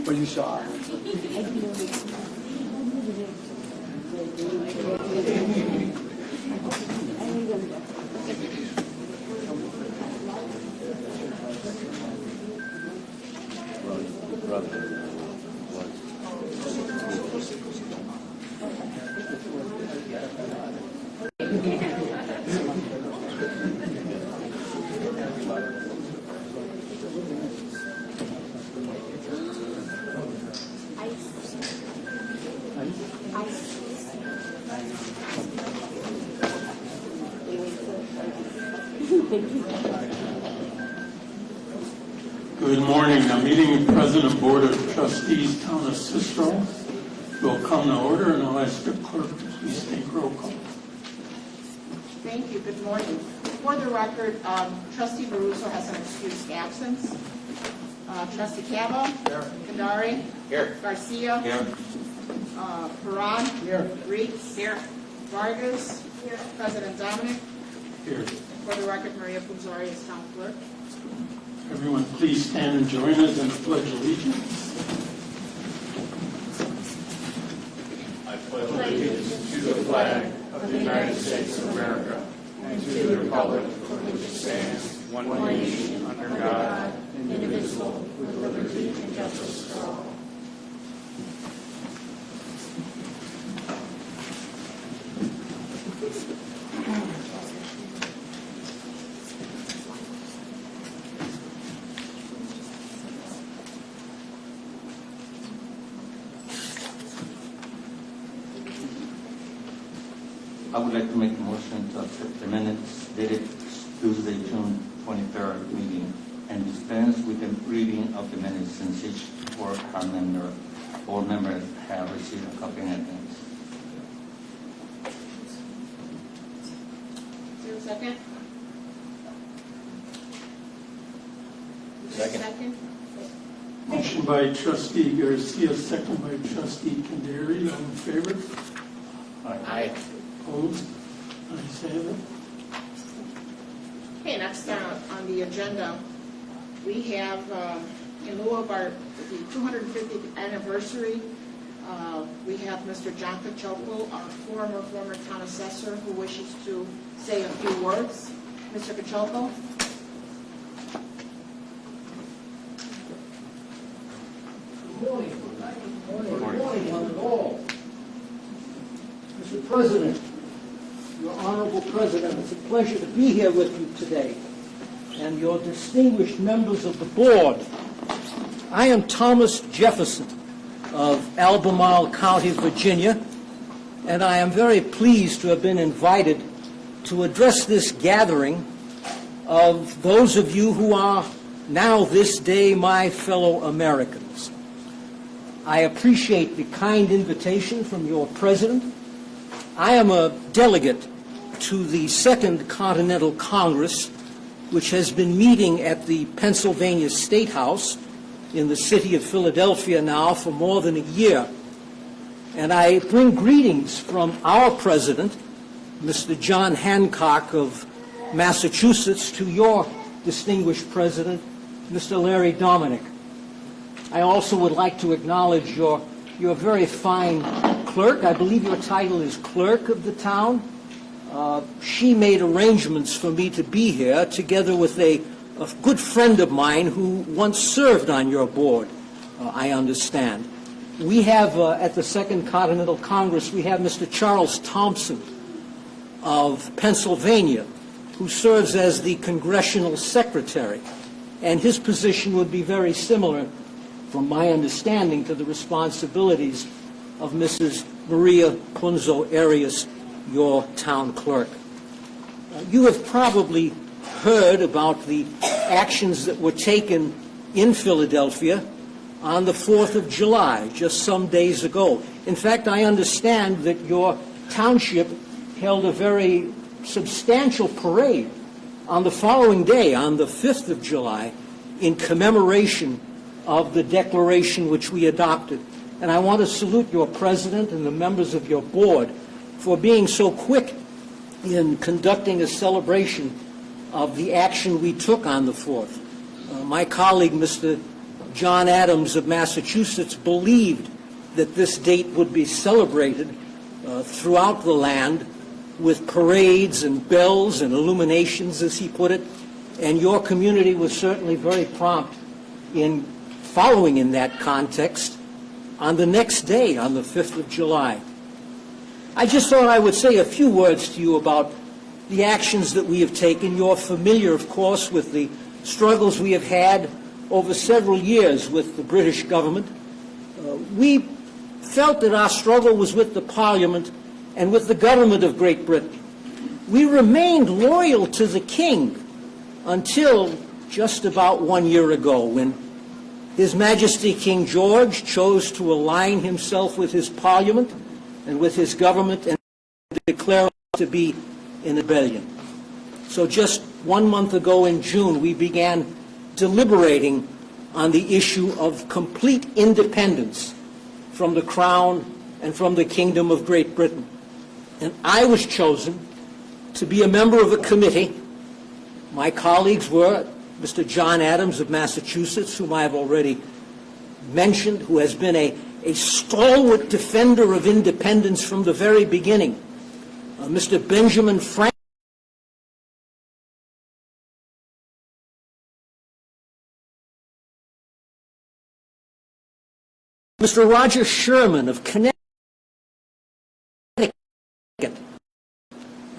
Well, you saw her. Good morning. The meeting of President Board of Trustees, Town of Cicero will come to order, and I'll ask the clerk to please take roll call. Thank you. Good morning. For the record, Trustee Baruso has an excused absence. Trustee Cabo? Here. Kandari? Here. Garcia? Here. Perron? Here. Reitz? Here. Vargas? Here. President Dominic? Here. For the record, Maria Punzari is town clerk. Everyone, please stand and join us in the Pledge of Allegiance. I pledge allegiance to the flag of the United States of America and to the republic for which it stands, one nation, under God, indivisible, with liberty and justice for all. I would like to make a motion to accept the minutes dated Tuesday, June 23rd meeting and dispense with the reading of the minutes since each board member have received a copy in advance. Is there a second? Second. Motion by Trustee Garcia, second by Trustee Kandari. All in favor? Aye. Opposed? Ayes have it. Okay, next on the agenda, we have, in lieu of the 250th anniversary, we have Mr. John Cacioppo, our former town assessor, who wishes to say a few words. Mr. Cacioppo? Good morning, one and all. Mr. President, your Honorable President, it's a pleasure to be here with you today, and your distinguished members of the board. I am Thomas Jefferson of Albemarle County, Virginia, and I am very pleased to have been invited to address this gathering of those of you who are now this day my fellow Americans. I appreciate the kind invitation from your president. I am a delegate to the Second Continental Congress, which has been meeting at the Pennsylvania State House in the city of Philadelphia now for more than a year. And I bring greetings from our president, Mr. John Hancock of Massachusetts, to your distinguished president, Mr. Larry Dominic. I also would like to acknowledge your very fine clerk. I believe your title is clerk of the town. She made arrangements for me to be here, together with a good friend of mine who once served on your board, I understand. We have, at the Second Continental Congress, we have Mr. Charles Thompson of Pennsylvania, who serves as the congressional secretary. And his position would be very similar, from my understanding, to the responsibilities of Mrs. Maria Punzo Arias, your town clerk. You have probably heard about the actions that were taken in Philadelphia on the 4th of July, just some days ago. In fact, I understand that your township held a very substantial parade on the following day, on the 5th of July, in commemoration of the declaration which we adopted. And I want to salute your president and the members of your board for being so quick in conducting a celebration of the action we took on the 4th. My colleague, Mr. John Adams of Massachusetts believed that this date would be celebrated throughout the land with parades and bells and illuminations, as he put it, and your community was certainly very prompt in following in that context on the next day, on the 5th of July. I just thought I would say a few words to you about the actions that we have taken. You're familiar, of course, with the struggles we have had over several years with the British government. We felt that our struggle was with the Parliament and with the government of Great Britain. We remained loyal to the King until just about 1 year ago, when His Majesty King George chose to align himself with his Parliament and with his government and declare us to be in rebellion. So just 1 month ago in June, we began deliberating on the issue of complete independence from the Crown and from the Kingdom of Great Britain. And I was chosen to be a member of a committee. My colleagues were Mr. John Adams of Massachusetts, whom I have already mentioned, who has been a stalwart defender of independence from the very beginning. Mr. Benjamin Franklin, Mr. Roger Sherman of Connecticut, a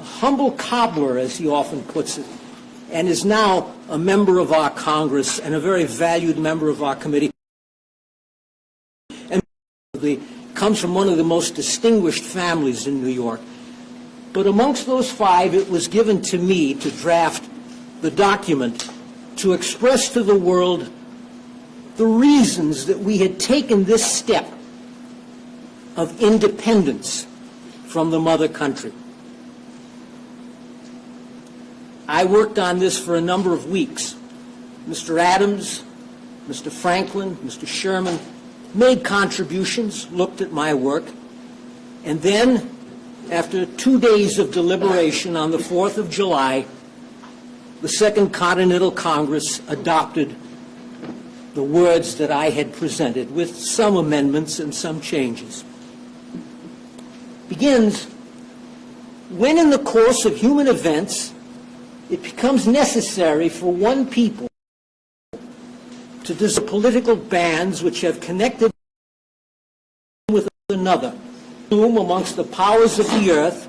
humble cobbler, as he often puts it, and is now a member of our Congress and a very valued member of our committee, and comes from one of the most distinguished families in New York. But amongst those five, it was given to me to draft the document to express to the world the reasons that we had taken this step of independence from the mother country. I worked on this for a number of weeks. Mr. Adams, Mr. Franklin, Mr. Sherman made contributions, looked at my work, and then, after 2 days of deliberation on the 4th of July, the Second Continental Congress adopted the words that I had presented, with some amendments and some changes. Begins, when in the course of human events it becomes necessary for one people to dissolve political bands which have connected with another, whom amongst the powers of the earth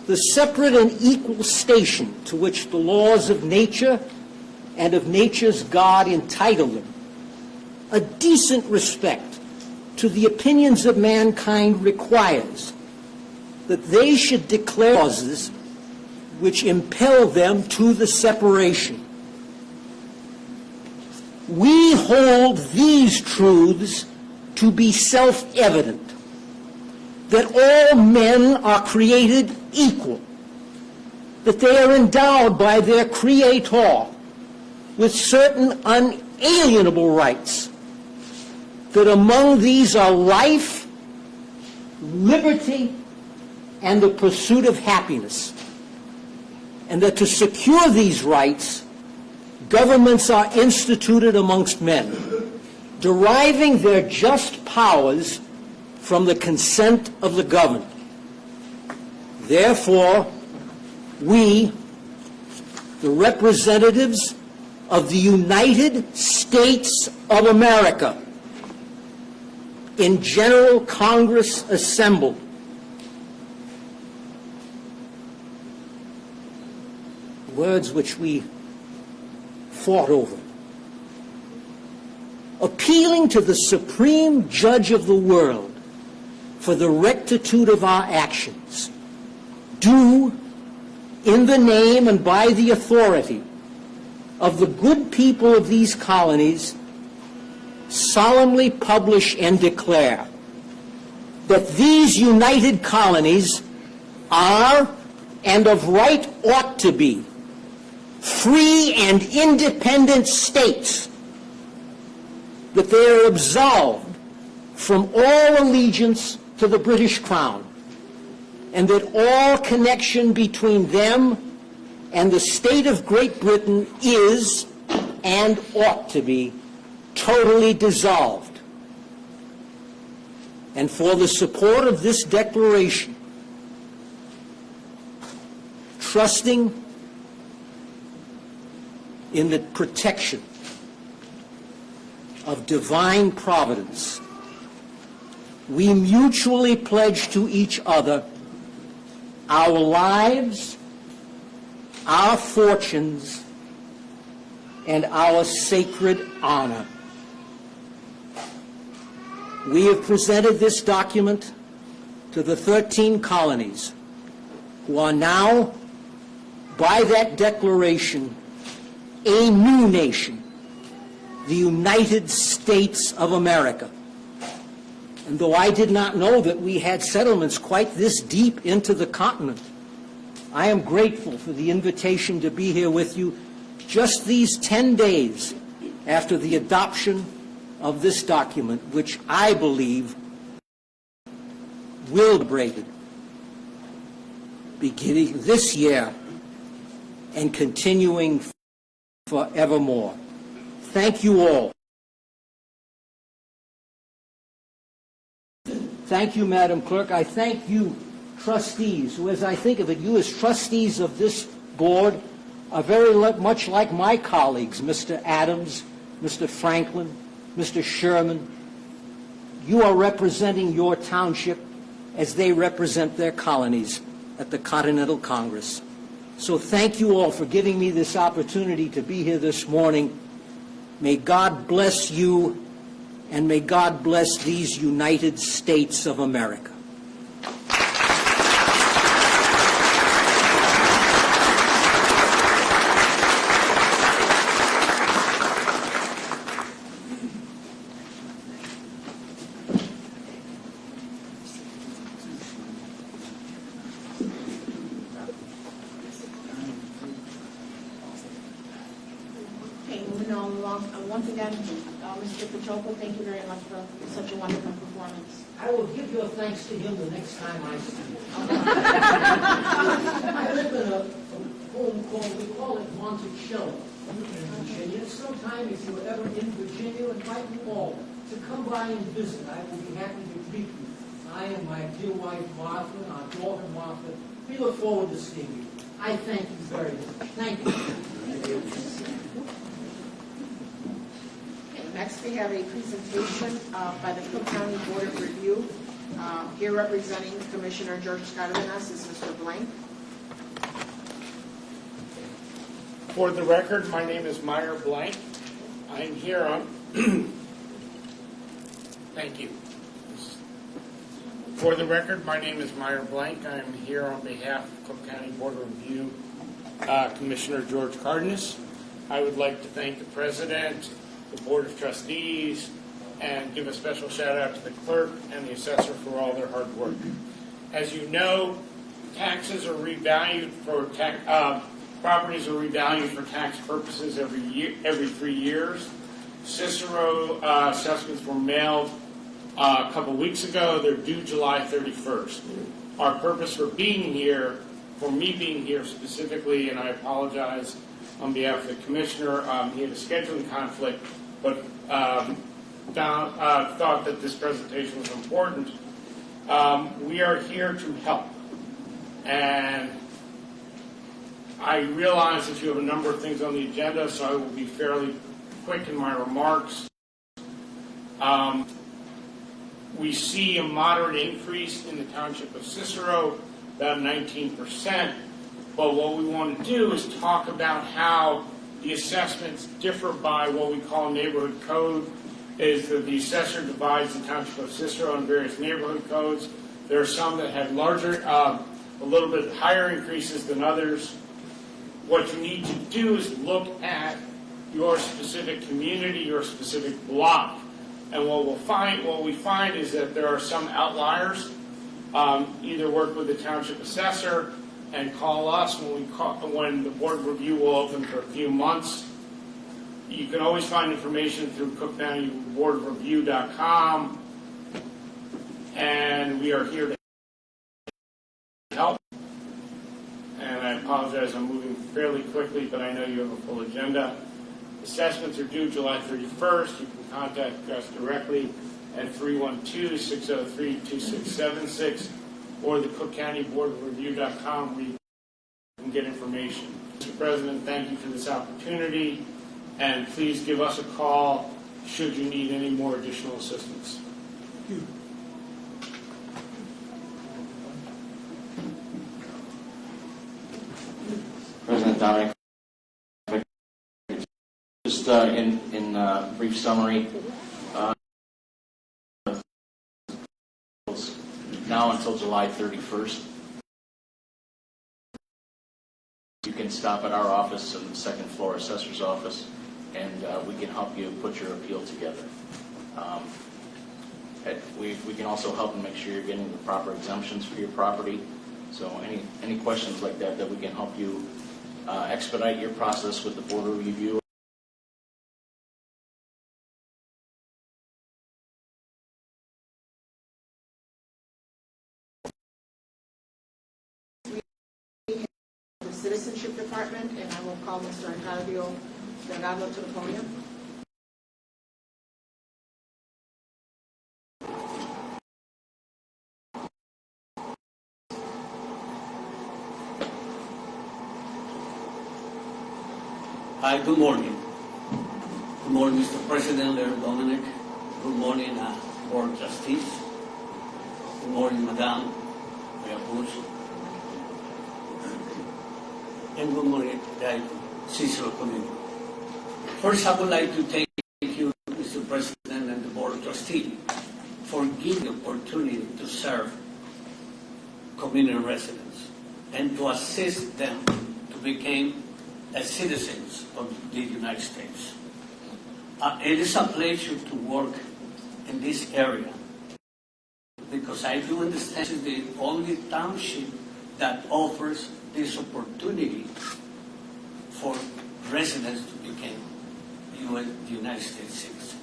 the separate and equal station to which the laws of nature and of nature's God entitle them, a decent respect to the opinions of mankind requires that they should declare causes which impel them to the separation. We hold these truths to be self-evident, that all men are created equal, that they are endowed by their Creator with certain unalienable rights, that among these are life, liberty, and the pursuit of happiness, and that to secure these rights, governments are instituted amongst men, deriving their just powers from the consent of the governed. Therefore, we, the representatives of the United States of America, in General Congress assembled, words which we fought over, appealing to the supreme judge of the world for the rectitude of our actions, do, in the name and by the authority of the good people of these colonies, solemnly publish and declare that these united colonies are, and of right ought to be, free and independent states, that they are absolved from all allegiance to the British Crown, and that all connection between them and the state of Great Britain is, and ought to be, totally dissolved, and for the support of this declaration, trusting in the protection of divine providence, we mutually pledge to each other our lives, our fortunes, and our sacred honor. We have presented this document to the 13 colonies, who are now, by that declaration, a new nation, the United States of America. And though I did not know that we had settlements quite this deep into the continent, I am grateful for the invitation to be here with you just these 10 days after the adoption of this document, which I believe will be celebrated beginning this year and continuing forevermore. Thank you all. Thank you, Madam Clerk. I thank you, trustees, who, as I think of it, you as trustees of this board are very much like my colleagues, Mr. Adams, Mr. Franklin, Mr. Sherman. You are representing your township as they represent their colonies at the Continental Congress. So thank you all for giving me this opportunity to be here this morning. May God bless you, and may God bless these United States of America. Once again, Mr. Pachoco, thank you very much for such a wonderful performance. I will give your thanks to him the next time I see him. I live in a home called, we call it Monticello in Virginia. Sometime if you're ever in Virginia, invite you all to come by and visit. I will be happy to greet you. I and my dear wife Martha and our daughter Martha, we look forward to seeing you. I thank you very much. Thank you. Next, we have a presentation by the Cook County Board of Review. Here representing Commissioner George Cardenas is Mr. Blank. For the record, my name is Meyer Blank. I'm here on... Thank you. For the record, my name is Meyer Blank. I'm here on behalf of Cook County Board of Review, Commissioner George Cardenas. I would like to thank the President, the Board of Trustees, and give a special shout out to the clerk and the assessor for all their hard work. As you know, taxes are revalued for properties are revalued for tax purposes every 3 years. Cicero assessments were mailed a couple weeks ago. They're due July 31st. Our purpose for being here, for me being here specifically, and I apologize on behalf of the Commissioner, he had a scheduling conflict, but thought that this presentation was important. We are here to help. And I realize that you have a number of things on the agenda, so I will be fairly quick in my remarks. We see a moderate increase in the Township of Cicero, about 19%. But what we want to do is talk about how the assessments differ by what we call neighborhood code, is that the assessor divides the Township of Cicero in various neighborhood codes. There are some that have larger, a little bit higher increases than others. What you need to do is look at your specific community, your specific block. And what we find is that there are some outliers. Either work with the Township Assessor and call us when the board review will open for a few months. You can always find information through cookcountyboardreview.com, and we are here to help. And I apologize, I'm moving fairly quickly, but I know you have a full agenda. Assessments are due July 31st. You can contact us directly at 312-603-2676 or the cookcountyboardofreview.com where you can get information. Mr. President, thank you for this opportunity, and please give us a call should you need any more additional assistance. President Dominic, just in brief summary, now until July 31st, you can stop at our office in the second floor assessor's office, and we can help you put your appeal together. We can also help and make sure you're getting the proper exemptions for your property. So any questions like that we can help you expedite your process with the Board of Review. The Citizenship Department, and I will call Mr. Arcadio Delgado to the podium. Hi, good morning. Good morning, Mr. President, Mayor Dominic. Good morning, Board of Trustees. Good morning, Madam Mayor Bush. And good morning, the Cicero community. First, I would like to thank you, Mr. President, and the Board of Trustees for giving the opportunity to serve community residents and to assist them to become as citizens of the United States. It is a pleasure to work in this area because I do understand it's the only township that offers this opportunity for residents to become the United States citizens.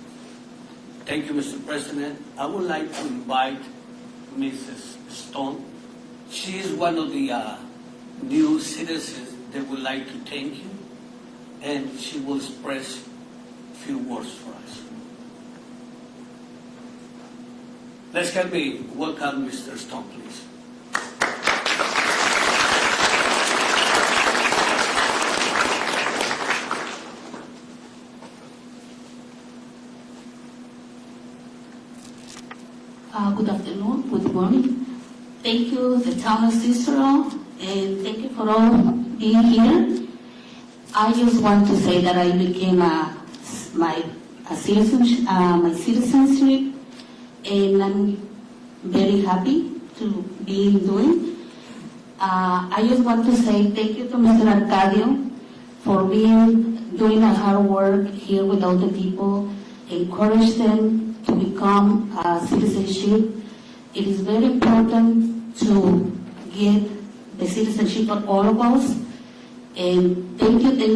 Thank you, Mr. President. I would like to invite Mrs. Stone. She is one of the new citizens that would like to thank you, and she will express a few words for us. Let's help me welcome Mr. Stone, please. Good afternoon, good morning. Thank you, the town of Cicero, and thank you for all being here. I just want to say that I became my citizenship, and I'm very happy to be doing. I just want to say thank you to Mr. Arcadio for doing a hard work here with all the people, encourage them to become citizenship. It is very important to get the citizenship for all of us. And thank you to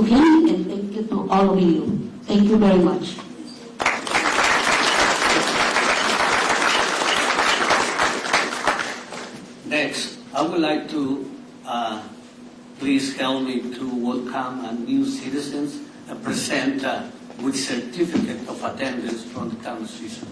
him, and thank you to all of you. Thank you very much. Next, I would like to please help me to welcome new citizens and present with certificate of attendance from the town of Cicero.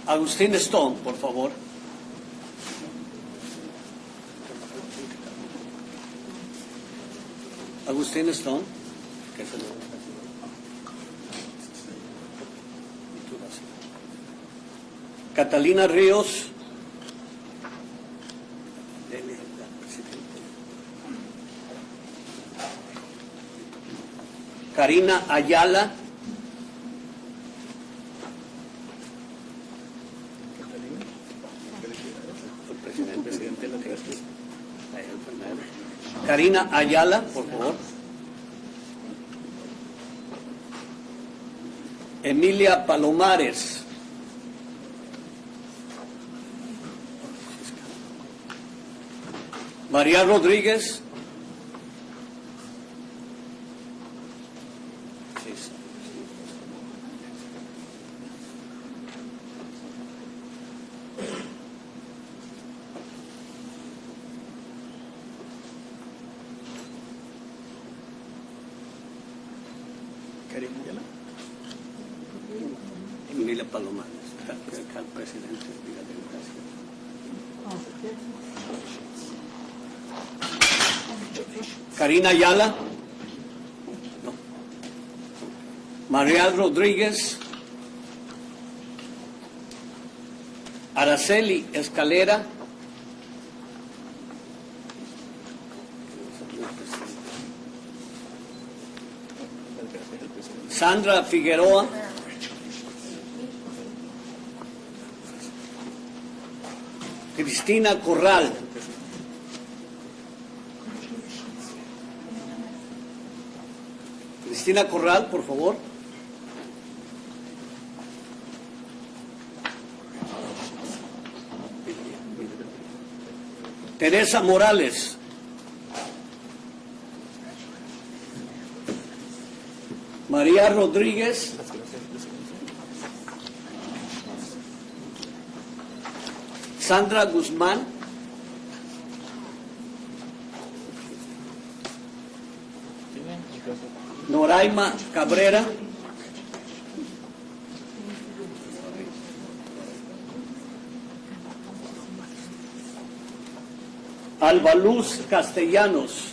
Agustín Stone, por favor. Agustín Stone. Catalina Ríos. Karina Ayala. Karina Ayala, por favor. Emilia Palomares. María Rodríguez. Emilia Palomares, acá el presidente, dígale gracias. Karina Ayala. No. María Rodríguez. Araceli Escalera. Sandra Figueroa. Cristina Corral. Cristina Corral, por favor. Teresa Morales. María Rodríguez. Sandra Guzmán. Noraima Cabrera. Albaluz Castellanos.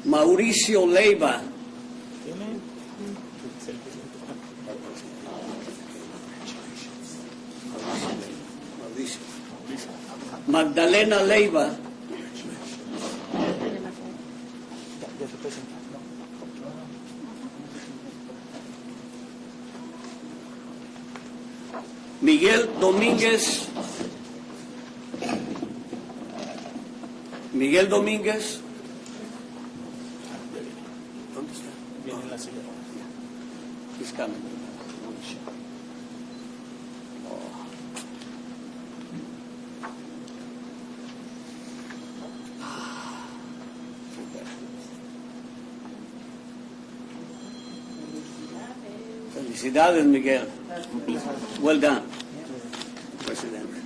Mauricio Leiva. Magdalena Leiva. Miguel Domínguez. Miguel Domínguez. ¿Dónde está? Viene en la silla. He's coming. Felicidades, Miguel. Well done. Presidente.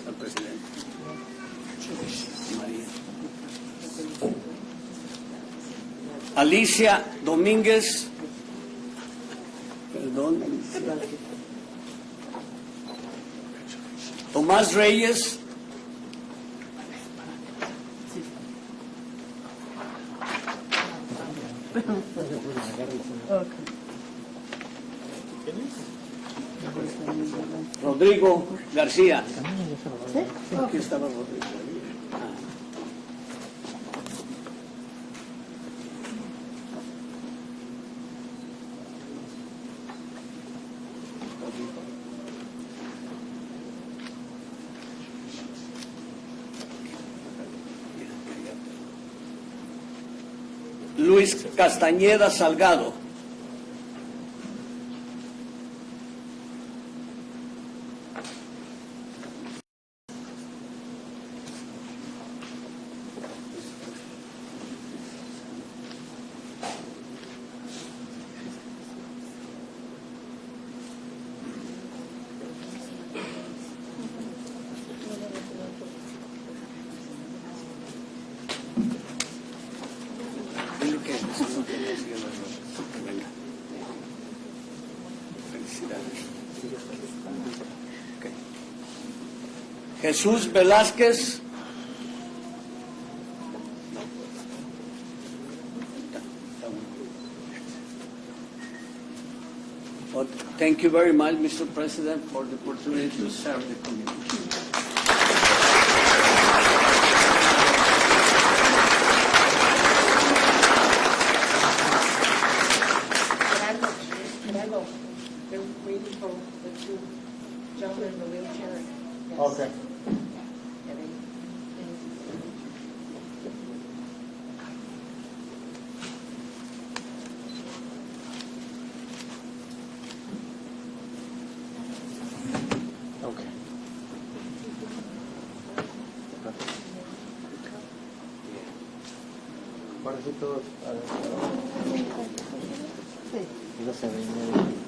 Al presidente. María. Alicia Domínguez. Perdón. Tomás Reyes. Rodrigo García. Aquí estaba Rodrigo. Luis Castañeda Salgado. Jesús Velázquez. Well, thank you very much, Mr. President, for the opportunity to serve the community. Gerardo, they're waiting for the two gentlemen in the wheelchair. Yes. Okay. poquito no se ve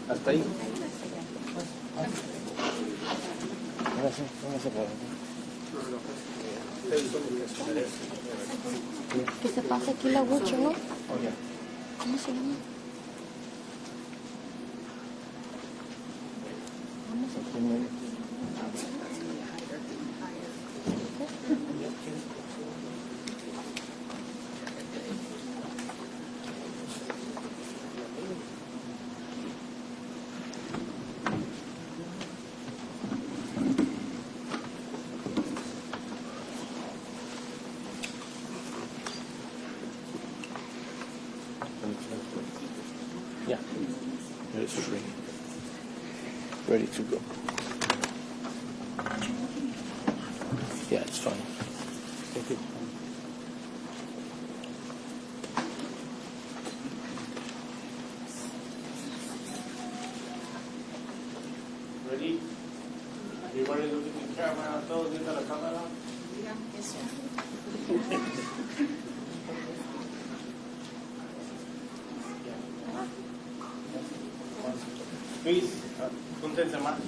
hasta ahí. Ahora sí, vamos a parar. Que se pase aquí la bucha, ¿no? ¿Cómo se llama? Yeah, it's free. Ready to go. Yeah, it's fine. Thank you. Ready? Everybody look at the camera, todos viendo la cámara. Mira, eso. Luis, júntense más.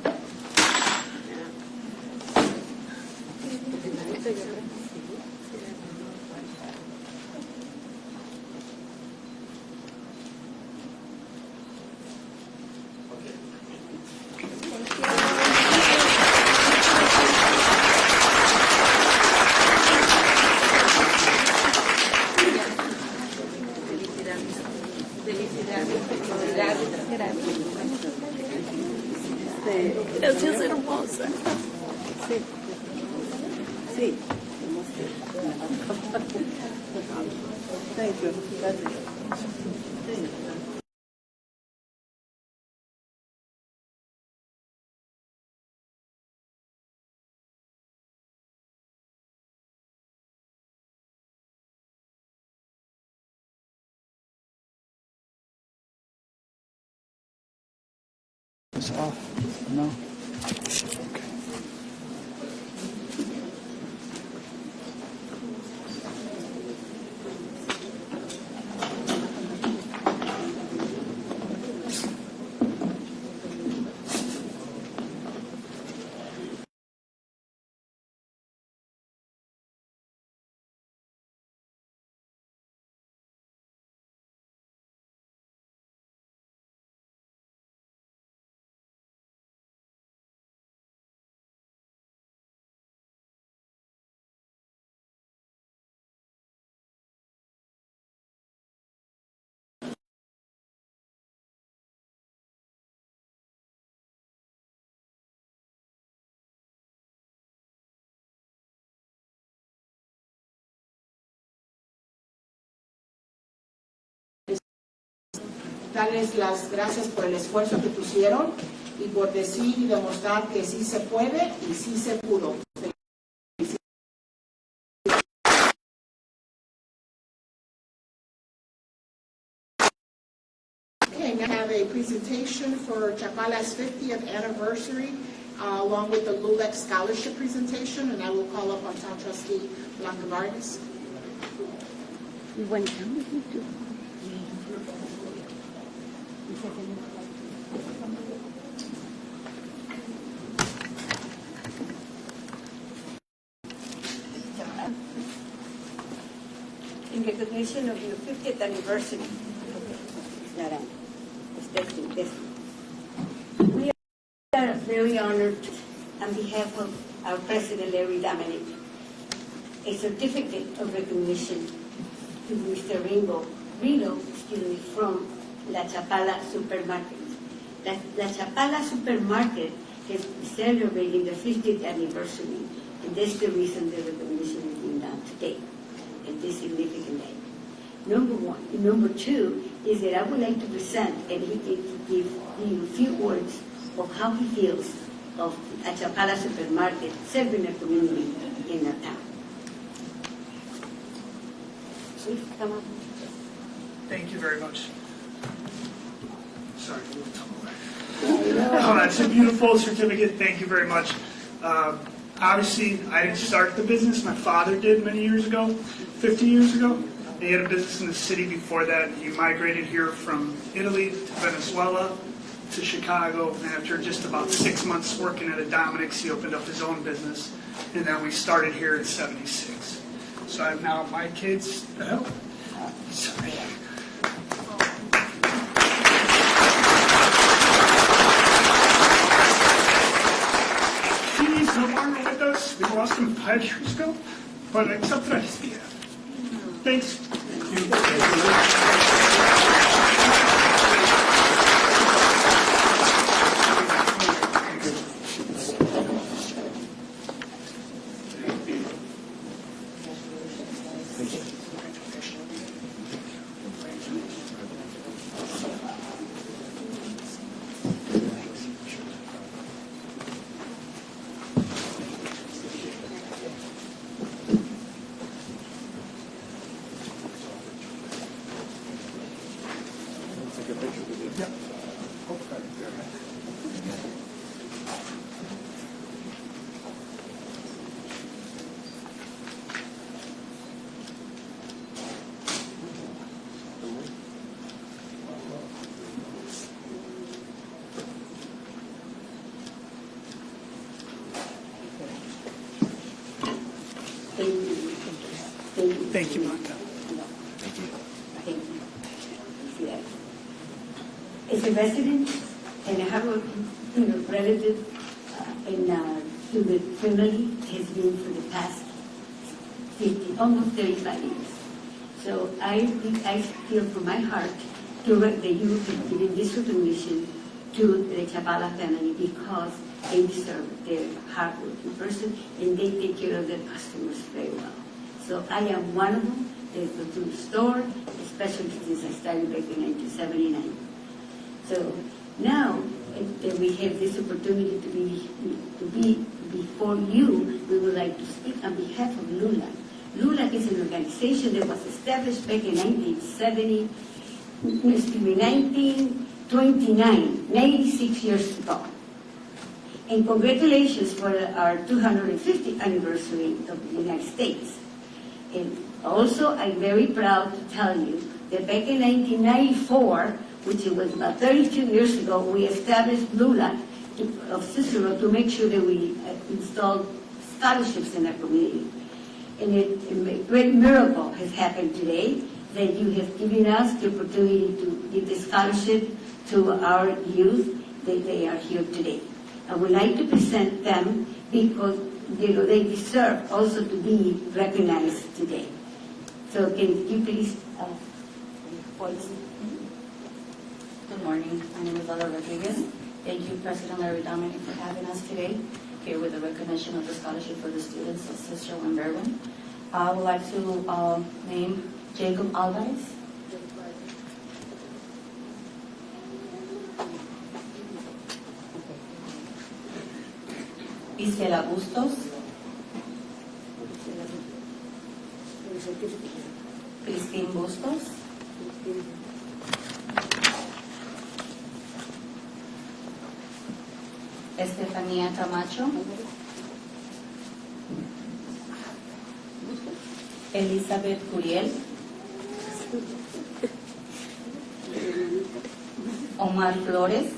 Gracias, hermosa. Sí. Sí. Thank you. Gracias. It's off. No. Darles las gracias por el esfuerzo que pusieron y por decir y demostrar que sí se puede y sí se pudo. Okay, now I have a presentation for Chapala's 50th anniversary, along with the LULEX scholarship presentation, and I will call up on Town Trustee Blanca Vargas. Bueno. In recognition of your 50th anniversary, we are very honored on behalf of our President Larry Dominic, a certificate of recognition to Mr. Reno, from La Chapala Supermarket. La Chapala Supermarket is celebrating the 50th anniversary, and that's the reason the recognition is being done today, at this significant day. Number one. Number two is that I would like to present, and he can give you a few words of how he feels of La Chapala Supermarket serving a community in our town. Please come up. Thank you very much. Sorry, a little tumble. It's a beautiful certificate. Thank you very much. Obviously, I didn't start the business. My father did many years ago, 50 years ago. And he had a business in the city before that. He migrated here from Italy to Venezuela to Chicago. And after just about 6 months working at a Dominic's, he opened up his own business. And then we started here in '76. So I have now my kids. Sorry. He's no longer with us. We lost him 5 years ago. But I accepted on his behalf. Thanks. Thank you, Martha. Thank you. Yeah. As a resident, and I have a relative to the family has been for the past 50, almost 35 years. So I feel from my heart that you have given this recognition to the Chavala family because they deserve their hardworking person and they take care of their customers very well. So I am one of them that go to the store, especially since I started back in 1979. So now that we have this opportunity to be before you, we would like to speak on behalf of LULAC. LULAC is an organization that was established back in 1929, 96 years ago. And congratulations for our 250th anniversary of the United States. And also, I'm very proud to tell you that back in 1994, which was about 32 years ago, we established LULAC of Cicero to make sure that we installed scholarships in our community. And a great miracle has happened today that you have given us the opportunity to give the scholarship to our youth that they are here today. I would like to present them because they deserve also to be recognized today. So can you please voice? Good morning. My name is Laura Rodriguez. Thank you, President Larry Dominic, for having us today here with the recognition of the scholarship for the students of Cicero and Berwyn. I would like to name Jacob Alvarez. Isela Bustos. Christine Bustos. Estefanía Camacho. Elizabeth Curiel. Omar Flores.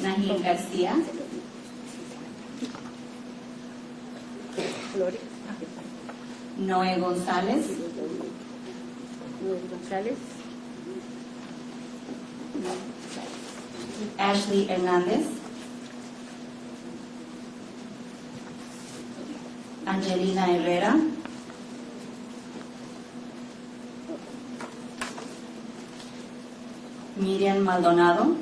Nahim García. Noé González. Ashley Hernández. Angelina Herrera. Miriam Maldonado.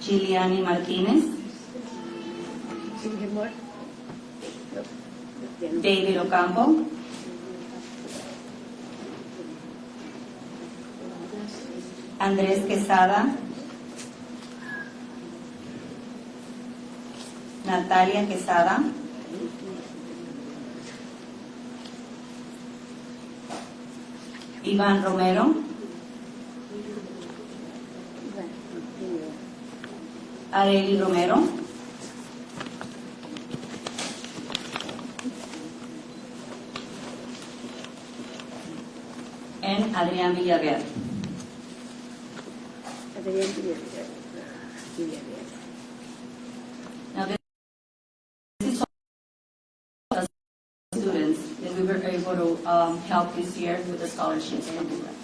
Giuliani Martínez. David Ocampo. Andrés Quesada. Natalia Quesada. Iván Romero. Areli Romero. and Adrián Villarreal. Now, this is all the students that we were able to help this year with the scholarships and do that.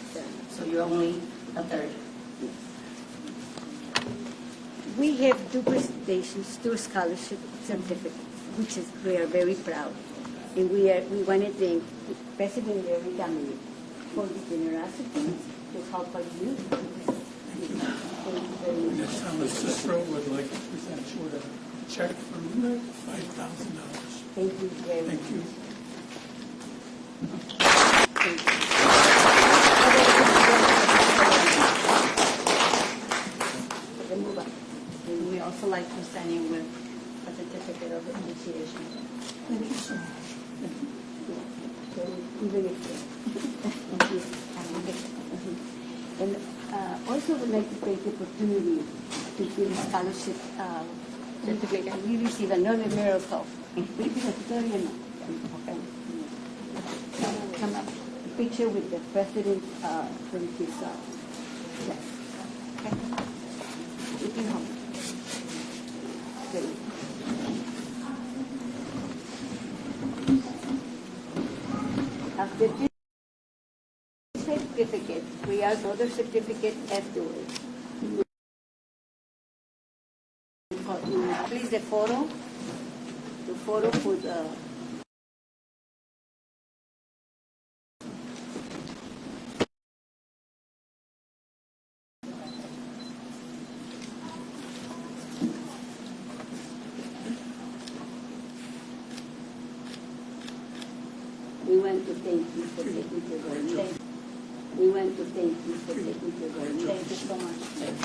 So you're only a third. We have two presentations, two scholarship certificates, which is we are very proud. And we want to thank President Larry Dominic for his generosity to help our youth. Thank you very much. The town of Cicero would like to present you with a check for $5,000. Thank you very much. Thank you. And we also like to send you with a certificate of appreciation. Thank you so much. Even if thank you. And also would like to take the opportunity to give a scholarship certificate. We received another miracle. We did a story and come up. A picture with the president from his yes. Okay. You can hold. Good. After this certificate, we have another certificate afterwards. Please the photo for the we want to thank you for taking care of us. We want to thank you for taking care of us. Thank you so much.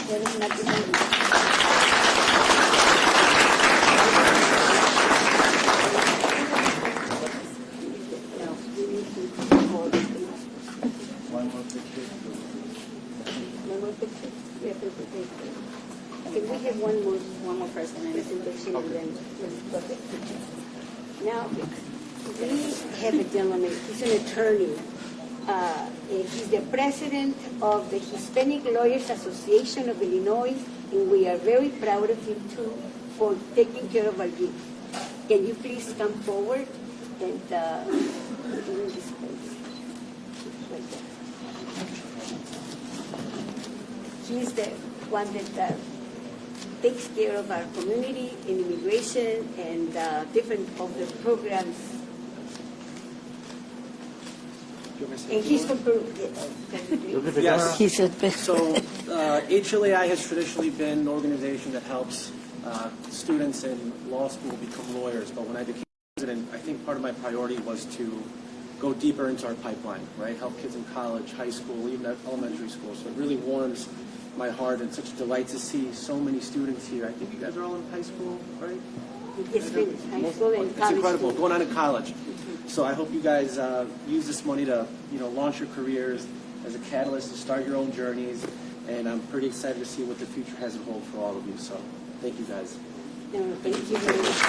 There is nothing one more picture. We have to take it. Okay, we have one more person and presentation and then let's look at pictures. Now, we have a gentleman, he's an attorney. He's the president of the Hispanic Lawyers Association of Illinois, and we are very proud of him too for taking care of our youth. Can you please come forward and in this place? Right there. He's the one that takes care of our community in immigration and different of the programs. And he's from Peru. Yes. He's a best. So HLAI has traditionally been an organization that helps students in law school become lawyers. But when I became president, I think part of my priority was to go deeper into our pipeline, right? Help kids in college, high school, even at elementary school. So it really warms my heart and such a delight to see so many students here. I think you guys are all in high school, right? Yes, high school and It's college. incredible, going on to college. So I hope you guys use this money to, launch your careers as a catalyst to start your own journeys. And I'm pretty excited to see what the future has in hold for all of you. So thank you guys. No, thank you very much.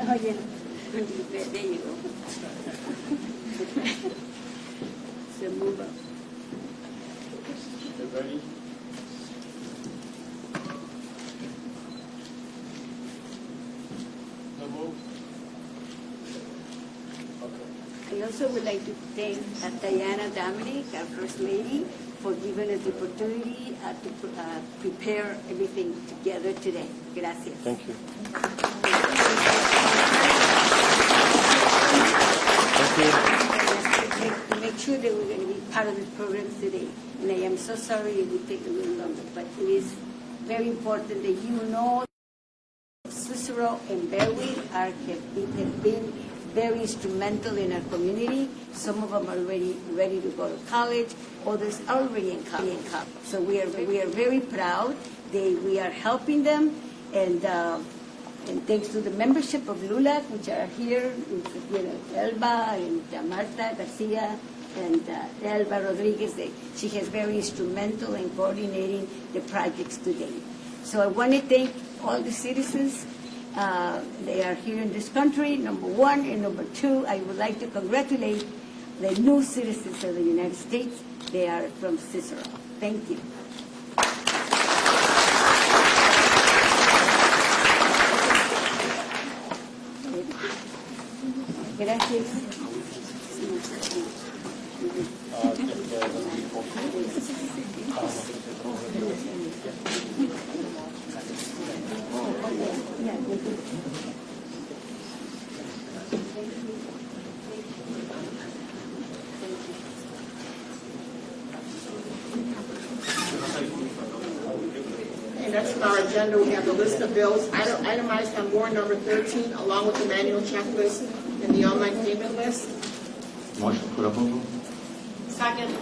Oh, yeah. There you go. So move up. Ready? I also would like to thank Diana Dominic, our First Lady, for giving us the opportunity to prepare everything together today. Gracias. Thank you. To make sure that we're going to be part of the program today. And I am so sorry it will take a little longer, but it is very important that you know Cicero and Berwyn have been very instrumental in our community. Some of them are already ready to go to college, others are already in college. So we are very proud that we are helping them, and thanks to the membership of LULAC, which are here, Elba and Marta Garcia and Elba Rodriguez, she has very instrumental in coordinating the projects today. So I want to thank all the citizens. They are here in this country, number one, and number two, I would like to congratulate the new citizens of the United States. They are from Cicero. Thank you. Gracias. Next on our agenda, we have the list of bills itemized on warrant number 13, along with the manual checklist and the online payment list. Motion for approval. Second.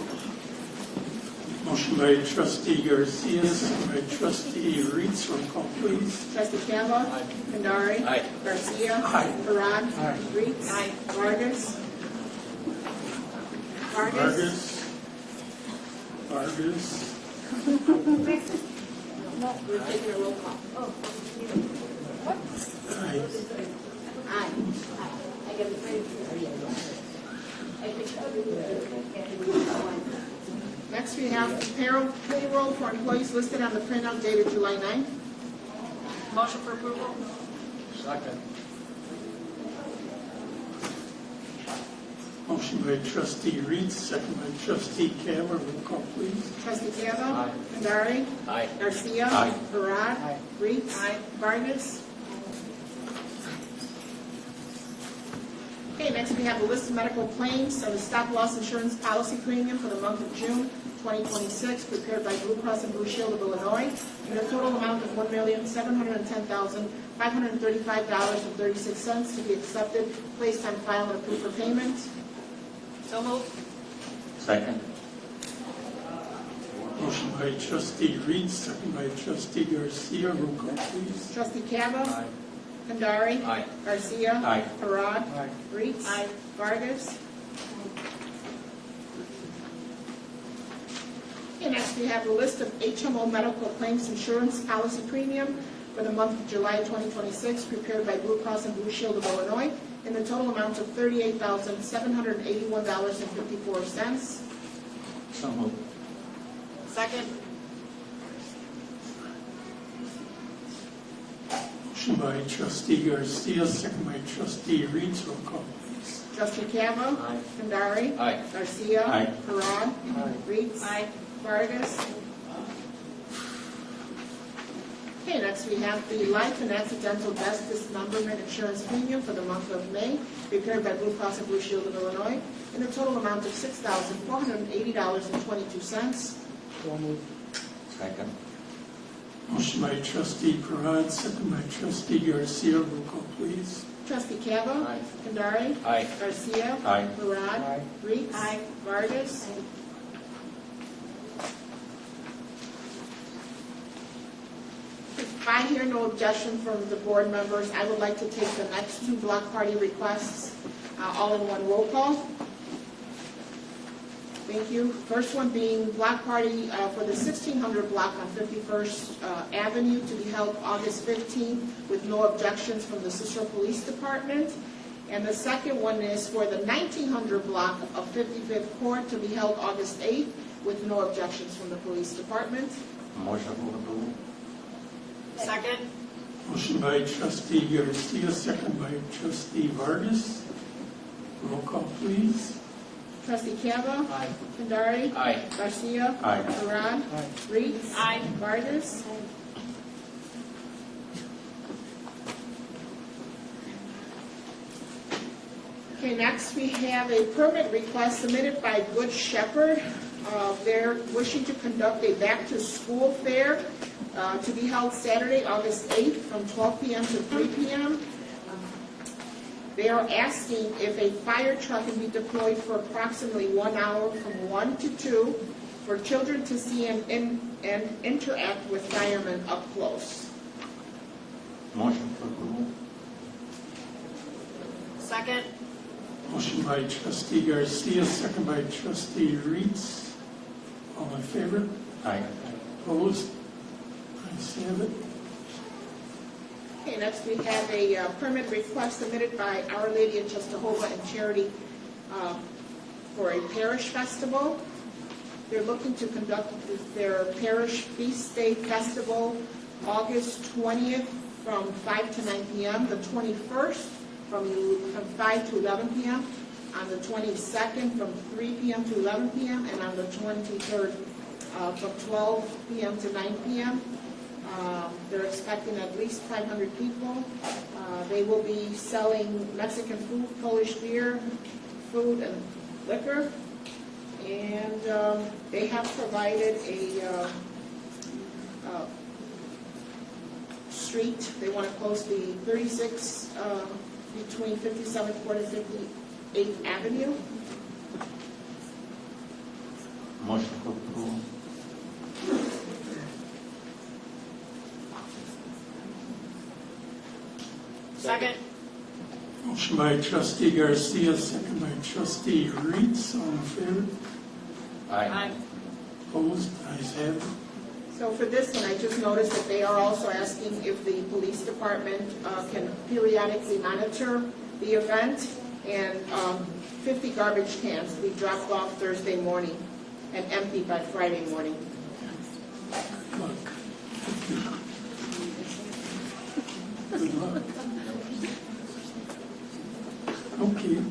Motion by Trustee Garcia, second by Trustee Reitz. Roll call, please. Trustee Campbell. Kandari. Aye. Garcia. Aye. Parad. Reitz. Vargas. No, we're taking a roll call. Aye. Aye. Next, we have payroll for employees listed on the printout dated July 9th. Motion for approval. Second. Motion by Trustee Reitz, second by Trustee Campbell. Roll call, please. Trustee Campbell. Aye. Kandari. Aye. Garcia. Aye. Parad. Reitz. Vargas. Okay, next we have a list of medical claims of the stop loss insurance policy premium for the month of June 2026, prepared by Blue Cross and Blue Shield of Illinois, in a total amount of $1,710,535.36 to be accepted, placed on file, and approved for payment. So moved. Second. Motion by Trustee Reitz, second by Trustee Garcia. Roll call, please. Trustee Campbell. Aye. Kandari. Aye. Garcia. Aye. Parad. Aye. Reitz. Vargas. Okay, next we have a list of HMO medical claims insurance policy premium for the month of July 2026, prepared by Blue Cross and Blue Shield of Illinois, in the total amount of $38,781.54. So moved. Second. Motion by Trustee Garcia, second by Trustee Reitz. Roll call, please. Trustee Campbell. Aye. Kandari. Aye. Garcia. Aye. Parad. Reitz. Vargas. Okay, next we have the life and accidental death dismemberment insurance premium for the month of May, prepared by Blue Cross and Blue Shield of Illinois, in a total amount of $6,480.22. Second. Motion by Trustee Parad, second by Trustee Garcia. Roll call, please. Trustee Campbell. Aye. Kandari. Aye. Garcia. Aye. Parad. Reitz. Vargas. If I hear no objection from the board members, I would like to take the next two block party requests all in one roll call. Thank you. First one being block party for the 1600 block on 51st Avenue to be held August 15th with no objections from the Cicero Police Department. And the second one is for the 1900 block of 55th Court to be held August 8th with no objections from the Police Department. Motion for approval. Second. Motion by Trustee Garcia, second by Trustee Vargas. Roll call, please. Trustee Campbell. Aye. Kandari. Aye. Garcia. Aye. Parad. Reitz. Vargas. Okay, next we have a permit request submitted by Good Shepherd. They're wishing to conduct a back-to-school fair to be held Saturday, August 8th from 12 p.m. to 3 p.m. They are asking if a fire truck can be deployed for approximately 1 hour from 1 to 2 for children to see and interact with firemen up close. Motion for approval. Second. Motion by trustee Garcia, second by trustee Reitz. All in favor? Aye. Opposed? Ayes have it. Okay, next we have a permit request submitted by Our Lady of Jehovah and Charity for a parish festival. They're looking to conduct their parish feast day festival August 20th from 5 to 9 p.m., the 21st from 5 to 11 p.m., on the 22nd from 3 p.m. to 11 p.m., and on the 23rd from 12 p.m. to 9 p.m. They're expecting at least 500 people. They will be selling Mexican food, Polish beer, food, and liquor. And they have provided a street. They want to close the 36 between 57th Court and 58th Avenue. Motion for approval. Second. Motion by trustee Garcia, second by trustee Reitz. All in favor? Aye. Opposed? Ayes have it. So for this one, I just noticed that they are also asking if the police department can periodically monitor the event, and 50 garbage cans to be dropped off Thursday morning and emptied by Friday morning. Good luck. Good luck. Okay.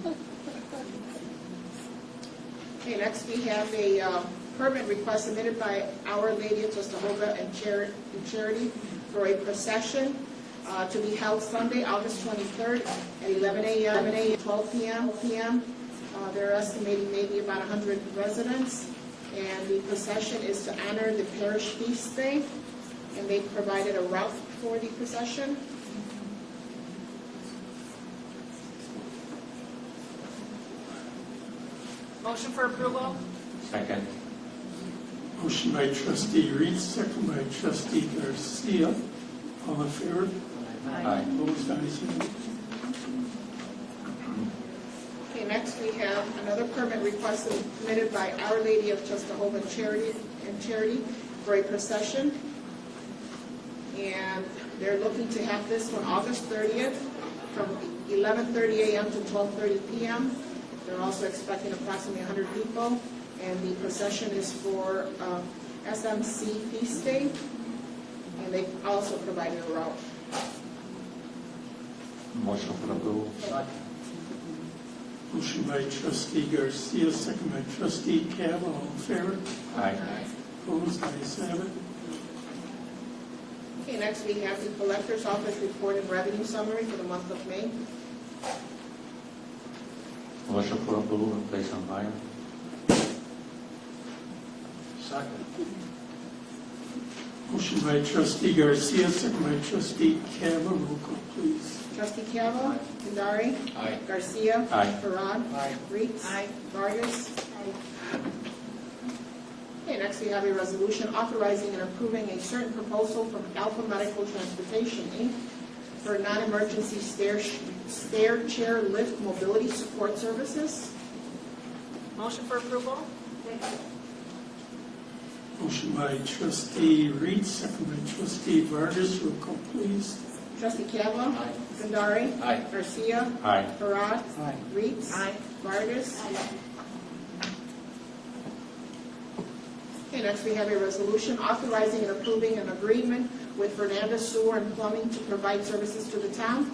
Okay, next we have a permit request submitted by Our Lady of Jehovah and Charity for a procession to be held Sunday, August 23rd at 11 a.m. 12 p.m. They're estimating maybe about 100 residents, and the procession is to honor the parish feast day, and they provided a route for the procession. Motion for approval? Second. Motion by trustee Reitz, second by trustee Garcia. All in favor? Aye. Opposed? Ayes have it. Okay, next we have another permit request submitted by Our Lady of Jehovah and Charity for a procession. And they're looking to have this on August 30th from 11:30 a.m. to 12:30 p.m. They're also expecting approximately 100 people. And the procession is for SMC Feast Day. And they also provided a route. Motion for approval. Motion by trustee Garcia, second by trustee Cav. All in favor? Aye. Opposed? Ayes have it. Okay, next we have the Collector's Office Report and Revenue Summary for the month of May. Motion for approval and place on file. Second. Motion by trustee Garcia, second by trustee Cav. Roll call, please. Trustee Cavall. Kandari. Aye. Garcia. Aye. Farad. Aye. Reitz. Vargas. Okay, next we have a resolution authorizing and approving a certain proposal from Alpha Medical Transportation, Inc. for non-emergency stair chair lift mobility support services. Motion for approval? Motion by trustee Reitz, second by trustee Vargas. Roll call, please. Trustee Cavall. Kandari. Aye. Garcia. Aye. Farad. Aye. Reitz. Vargas. Okay, next we have a resolution authorizing and approving an agreement with Fernandez Sewer and Plumbing to provide services to the town.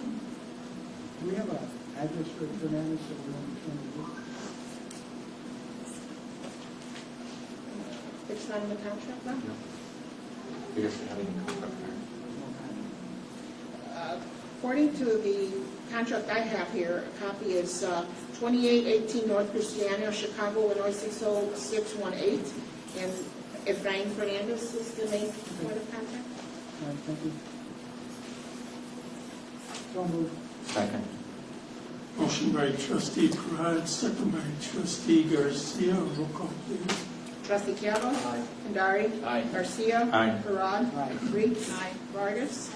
Do we have an address for Fernandez that we want to do? It's not in the contract now? He doesn't have any contract. According to the contract I have here, a copy is 2818 North Christiana, Chicago, Illinois 60618. And Efrain Fernandez is the main point of contact. All right, thank you. So moved. Second. Motion by trustee Parad, second by trustee Garcia. Roll call, please. Trustee Calvo? Kandari? Aye. Garcia? Aye. Parad? Reeds? Vargas?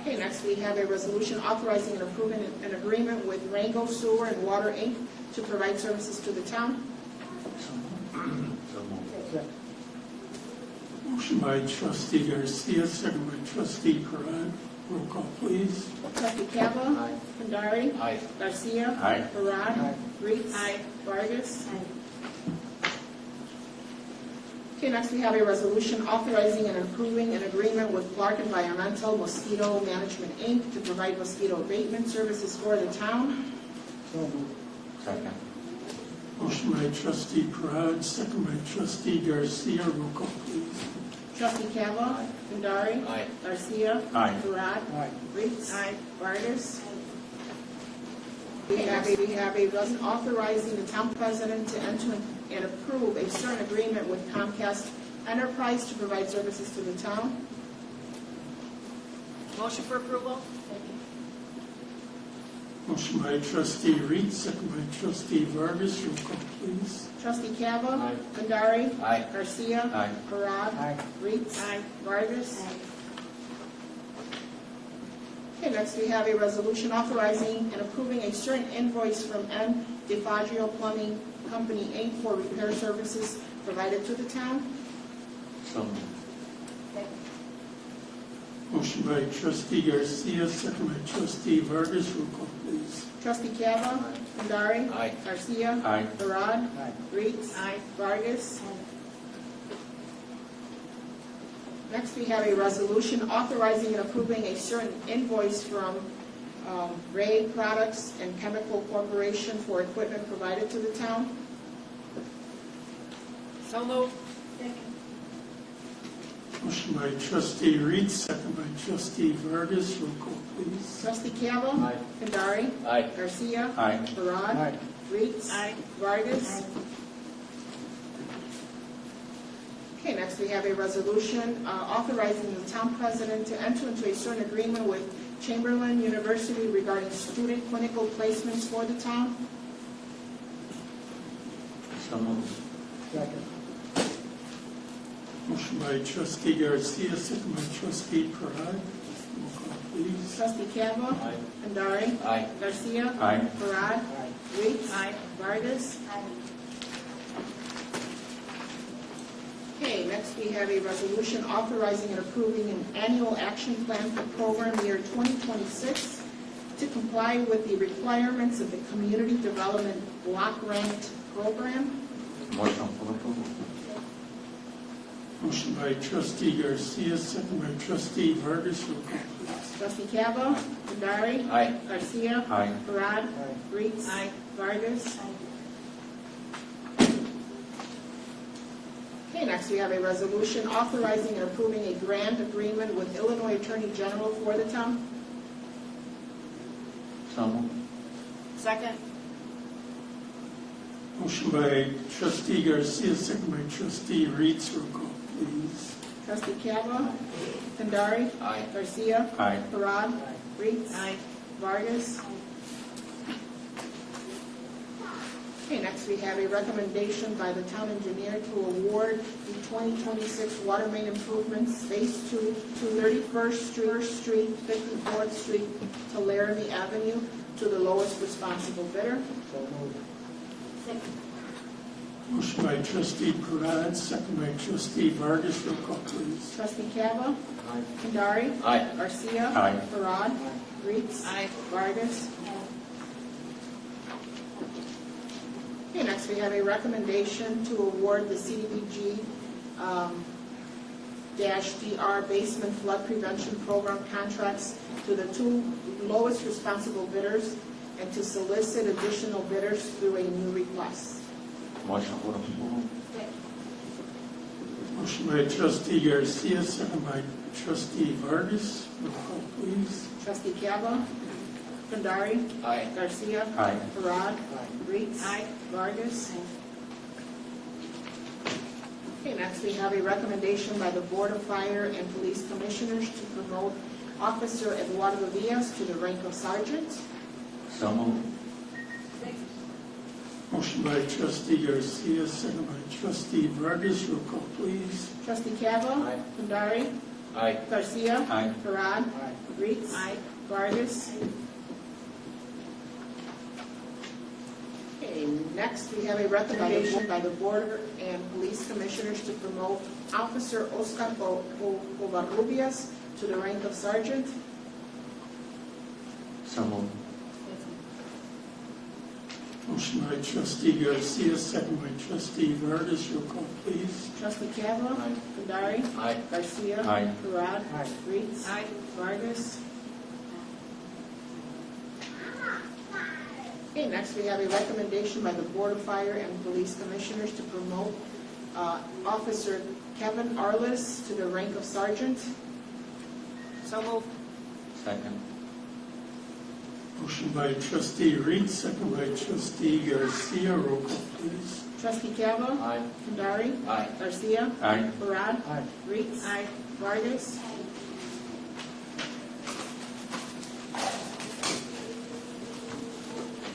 Okay, next we have a resolution authorizing and approving an agreement with Rango Sewer and Water, Inc. to provide services to the town. Motion by trustee Garcia, second by trustee Parad. Roll call, please. Trustee Calvo? Kandari? Aye. Garcia? Aye. Parad? Reeds? Vargas? Okay, next we have a resolution authorizing and approving an agreement with Clarke Environmental Mosquito Management, Inc. to provide mosquito abatement services for the town. Second. Motion by trustee Parad, second by trustee Garcia. Roll call, please. Trustee Calvo? Kandari? Aye. Garcia? Aye. Parad? Reeds? Vargas? We have a resolution authorizing the town president to enter and approve a certain agreement with Comcast Enterprise to provide services to the town. Motion for approval? Motion by trustee Reed, second by trustee Vargas. Roll call, please. Trustee Calvo? Kandari? Aye. Garcia? Aye. Parad? Reeds? Vargas? Okay, next we have a resolution authorizing and approving a certain invoice from N. DeFaggio Plumbing Company, Inc. for repair services provided to the town. So moved. Motion by trustee Garcia, second by trustee Vargas. Roll call, please. Trustee Calvo? Kandari? Aye. Garcia? Aye. Parad? Reeds? Vargas? Next, we have a resolution authorizing and approving a certain invoice from Ray Products and Chemical Corporation for equipment provided to the town. So moved. Motion by trustee Reed, second by trustee Vargas. Roll call, please. Trustee Calvo? Kandari? Aye. Garcia? Aye. Parad? Reeds? Vargas? Okay, next we have a resolution authorizing the town president to enter into a certain agreement with Chamberlain University regarding student clinical placements for the town. So moved. Motion by trustee Garcia, second by trustee Parad. Roll call, please. Trustee Calvo? Kandari? Aye. Garcia? Aye. Parad? Reeds? Vargas? Okay, next we have a resolution authorizing and approving an annual action plan for program year 2026 to comply with the requirements of the Community Development Block Grant Program. Motion for approval. Motion by trustee Garcia, second by trustee Vargas. Roll call, please. Trustee Calvo? Kandari? Aye. Garcia? Aye. Parad? Reeds? Vargas? Okay, next we have a resolution authorizing and approving a grant agreement with Illinois Attorney General for the town. So moved. Second. Motion by trustee Garcia, second by trustee Reed. Roll call, please. Trustee Calvo? Kandari? Aye. Garcia? Aye. Parad? Reeds? Vargas? Okay, next we have a recommendation by the town engineer to award the 2026 water main improvements Phase 2 to 31st Street, 54th Street to Laramie Avenue to the lowest responsible bidder. Motion by trustee Parad, second by trustee Vargas. Roll call, please. Trustee Calvo? Kandari? Aye. Garcia? Aye. Parad? Reeds? Vargas? Okay, next we have a recommendation to award the CDBG -DR basement flood prevention program contracts to the two lowest responsible bidders and to solicit additional bidders through a new request. Motion for approval. Motion by trustee Garcia, second by trustee Vargas. Roll call, please. Trustee Calvo? Kandari? Aye. Garcia? Aye. Parad? Reeds? Vargas? Okay, next we have a recommendation by the Board of Fire and Police Commissioners to promote Officer Eduardo Diaz to the rank of sergeant. So moved. Motion by trustee Garcia, second by trustee Vargas. Roll call, please. Trustee Cava? Aye. Kandari? Aye. Garcia? Aye. Parad? Reeds? Vargas? Okay, next we have a recommendation by the Board and Police Commissioners to promote Officer Oscar Covarrubias to the rank of sergeant. So moved. Motion by trustee Garcia, second by trustee Vargas. Roll call, please. Trustee Cava? Aye. Kandari? Aye. Garcia? Aye. Parad? Reeds? Vargas? Okay, next we have a recommendation by the Board of Fire and Police Commissioners to promote Officer Kevin Arliss to the rank of sergeant. So moved. Second. Motion by trustee Reed, second by trustee Garcia. Roll call, please. Trustee Cava? Aye. Kandari? Aye. Garcia? Aye. Parad? Reeds? Vargas?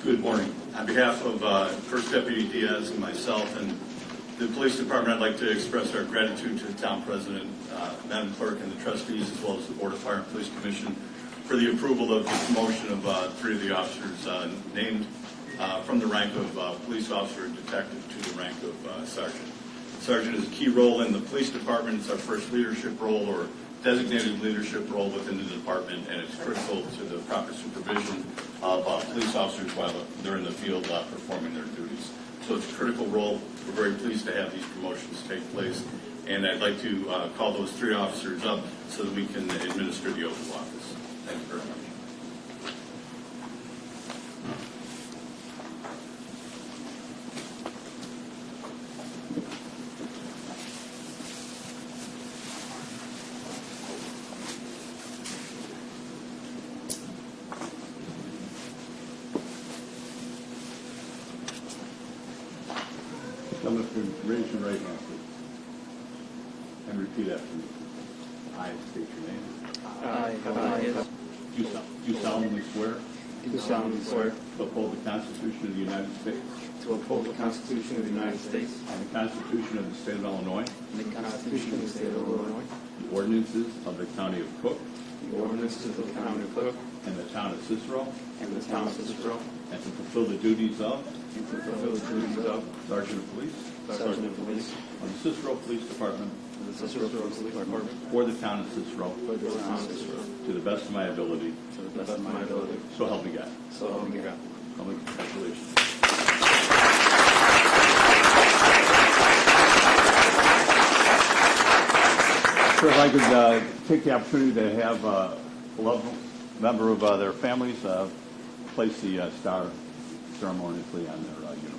Good morning. On behalf of First Deputy Diaz and myself and the Police Department, I'd like to express our gratitude to the Town President, Madam Clerk, and the trustees, as well as the Board of Fire and Police Commission, for the approval of the promotion of 3 of the officers named from the rank of police officer and detective to the rank of sergeant. Sergeant is a key role in the police department. It's our first leadership role or designated leadership role within the department, and it's critical to the proper supervision of police officers while they're in the field performing their duties. So it's a critical role. We're very pleased to have these promotions take place, and I'd like to call those 3 officers up so that we can administer the oath of office. Thank you very much. Raise your right hand, please, and repeat after me. I state your name. I, Diaz, Do you solemnly swear do solemnly swear to uphold the Constitution of the United States to uphold the Constitution of the United States and the Constitution of the State of Illinois, and the Constitution of the State of Illinois, the ordinances of the County of Cook the ordinances of the County of Cook and the Town of Cicero, and the Town of Cicero, and to fulfill the duties of and to fulfill the duties of Sergeant of Police Sergeant of Police of the Cicero Police Department of the Cicero Police Department for the Town of Cicero for the Town of Cicero to the best of my ability, to the best of my ability. so help me God. So help me God. Congratulations. Sir, if I could take the opportunity to have a loved member of their families place the star ceremoniously on their uniform.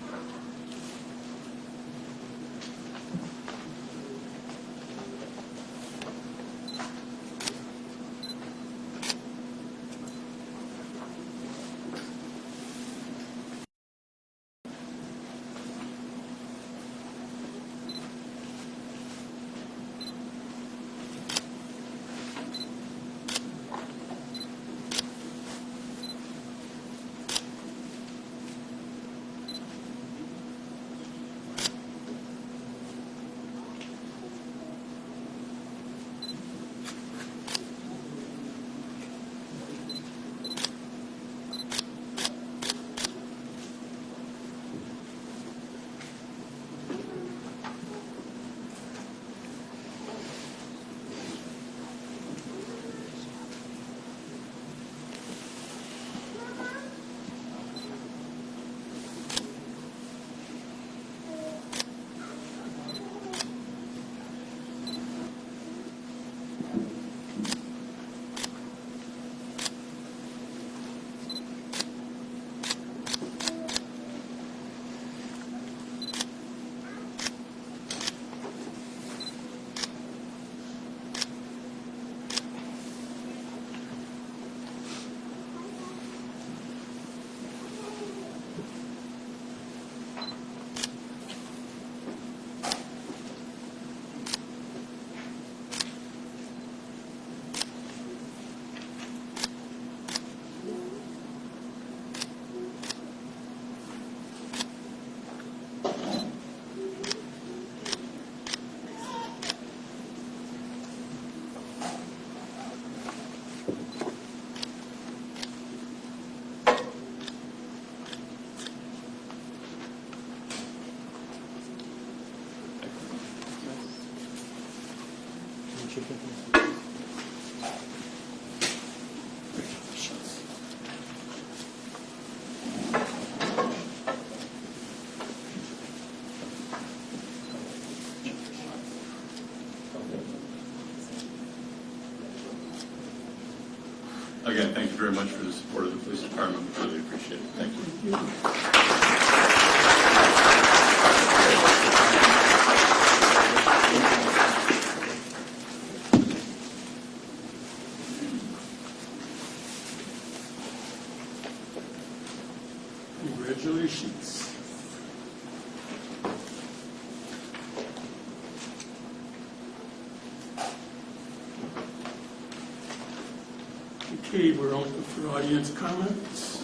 very much for the support of the police department. We really appreciate it. Thank you. Congratulations. Okay, we're open for audience comments.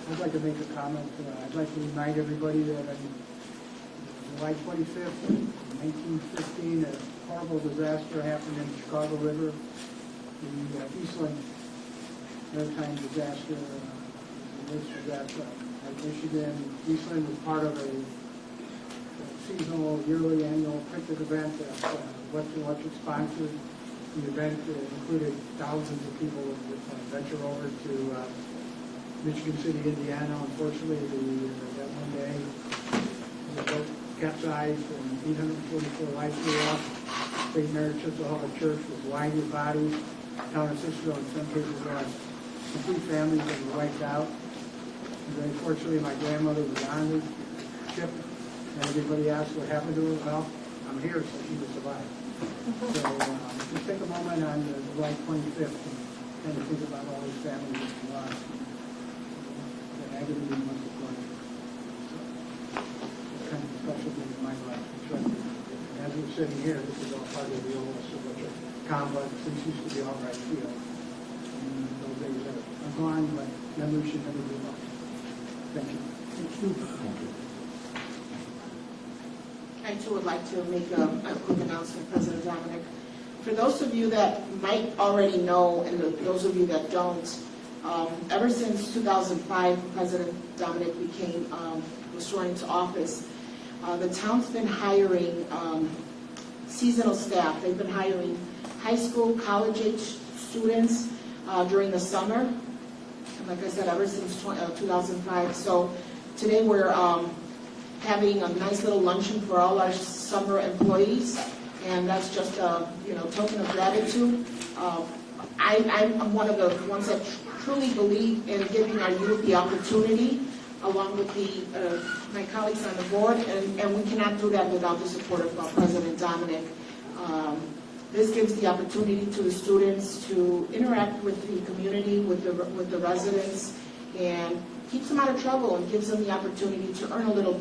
I'd like to make a comment. I'd like to remind everybody that on July 25th, 1915, a horrible disaster happened in the Chicago River. The Eastland maritime disaster, the worst disaster at Michigan. Eastland was part of a seasonal, yearly, annual picnic event that Western Electric sponsored. The event included thousands of people that venture over to Michigan City, Indiana. Unfortunately, that one day, the boat capsized and 844 lives were lost. St. Mary Chisholm Church was lined with bodies. Town of Cicero, in some cases, lost complete families that were wiped out. And then, fortunately, my grandmother was on the ship, and everybody asked what happened to her. Well, I'm here, so she would survive. So just take a moment on July 25th and kind of think about all these families that we lost. The agony we must have gone through. So it's kind of a special thing in my life. And as we're sitting here, this is all part of the old Solicit complex. Things used to be all right field. And those days are gone, but memories should never be lost. Thank you. Thank you. Thank you. I too would like to make a quick announcement, President Dominic. For those of you that might already know, and those of you that don't, ever since 2005, President Dominic was sworn into office, the town's been hiring seasonal staff. They've been hiring high school, college-age students during the summer. And like I said, ever since 2005. So today we're having a nice little luncheon for all our summer employees, and that's just a token of gratitude. I'm one of the ones that truly believe in giving our youth the opportunity, along with my colleagues on the board, and we cannot do that without the support of President Dominic. This gives the opportunity to the students to interact with the community, with the residents, and keeps them out of trouble and gives them the opportunity to earn a little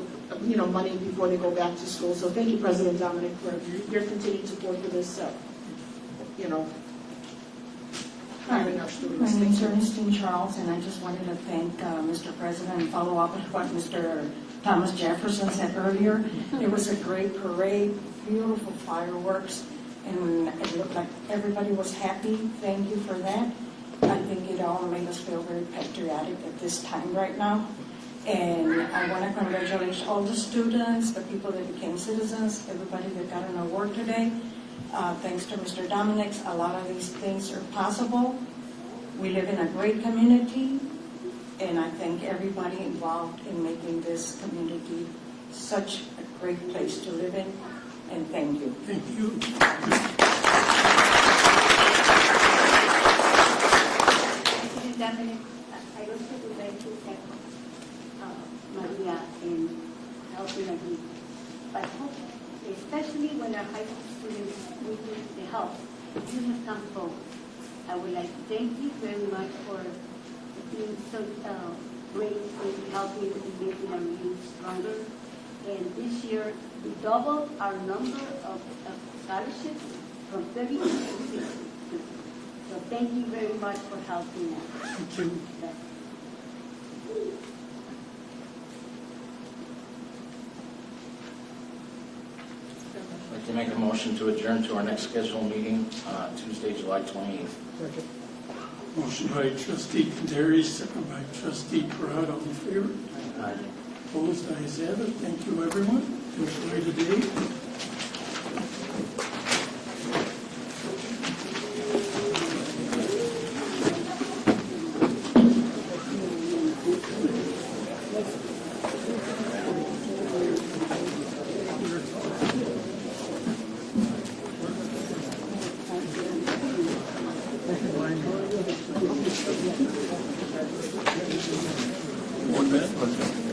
money before they go back to school. So thank you, President Dominic, for your continued support for this, hiring our students. My name is Ernestine Charles, and I just wanted to thank Mr. President and follow up with what Mr. Thomas Jefferson said earlier. It was a great parade, beautiful fireworks, and it looked like everybody was happy. Thank you for that. I think it all made us feel very patriotic at this time right now. And I want to congratulate all the students, the people that became citizens, everybody that got an award today. Thanks to Mr. Dominic, a lot of these things are possible. We live in a great community, and I thank everybody involved in making this community such a great place to live in, and thank you. Thank you. President Dominic, I also would like to thank Maria in helping us, but especially when our high school students need the help. You have come forward. I would like to thank you very much for being so great in helping in making our youth stronger. And this year, we doubled our number of scholarships from 30 to 60. So thank you very much for helping us. Thank you. I'd like to make a motion to adjourn to our next scheduled meeting, Tuesday, July 28th. Second. Motion by Trustee Kaderi, second by Trustee Parada. All in favor? Aye. Opposed? Ayes have it. Thank you, everyone. Enjoy the day. 1 minute?